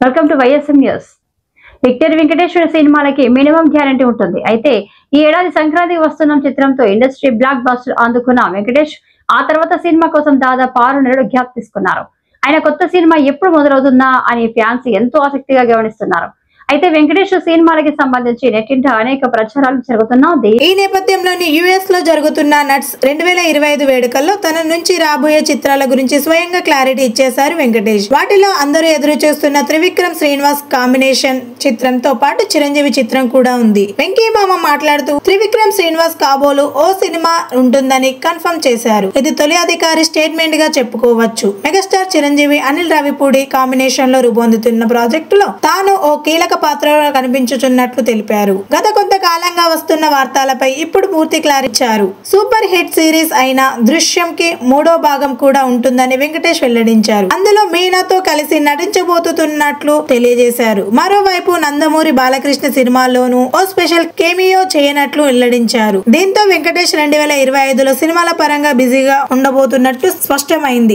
Welcome to YSM news. Victory Venkateswara సినిమాలకి minimum guarantee ఉంటుంది. అయితే ఈ ఏడాది సంక్రాంతి వస్తున్న చిత్రంతో ఇండస్ట్రీ బ్లాక్ బస్టర్ అందుకున్న వెంకటేష్ ఆ తర్వాత సినిమా కోసం దాదాపు 6 నెలలు గ్యాప్ తీసుకున్నారు. ఆయన కొత్త సినిమా ఎప్పుడు మొదలవుతుందా అని ఫ్యాన్స్ ఎంతో ఆసక్తిగా గమనిస్తున్నారు. అయితే వెంకటేష్ సినిమాలకి సంబంధించి నెట్టింట అనేక ప్రచారాలు జరుగుతున్నది. ఈ నేపథ్యంలోని యుఎస్ లో జరుగుతున్న నట్స్ 2025 వేడుకల్లో తన నుంచి రాబోయే చిత్రాల గురించి స్వయంగా క్లారిటీ ఇచ్చేశారు వెంకటేష్. వాటిలో అందరూ ఎదురు చూస్తున్న త్రివిక్రమ్ శ్రీనివాస్ కాంబినేషన్ చిత్రంతో పాటు చిరంజీవి చిత్రం కూడా ఉంది. వెంకీ మామ మాట్లాడుతూ త్రివిక్రమ్ శ్రీనివాస్ కాబోలు ఓ సినిమా ఉంటుందని కన్ఫర్మ్ చేశారు. ఇది తొలి అధికారి స్టేట్మెంట్ గా చెప్పుకోవచ్చు. మెగాస్టార్ చిరంజీవి అనిల్ రావిపూడి కాంబినేషన్ లో రూపొందుతున్న ప్రాజెక్టులో తాను ఓ కీలక పాత్రలో కనిపించుతున్నట్లు తెలిపారు. గత కొంతకాలంగా వస్తున్న వార్తలపై ఇప్పుడు పూర్తి క్లారిటీ ఇచ్చారు. సూపర్ హిట్ సిరీస్ అయిన దృశ్యం కి 3వ భాగం కూడా ఉంటుందని వెంకటేష్ వెల్లడించారు. అందులో మీనాతో కలిసి నటించబోతున్నట్లు తెలియజేశారు. మరోవైపు నందమూరి బాలకృష్ణ సినిమాల్లోనూ ఓ స్పెషల్ కేమియో చేయనట్లు వెల్లడించారు. దీంతో వెంకటేష్ 2025లో సినిమాల పరంగా బిజీగా ఉండబోతున్నట్లు స్పష్టమైంది.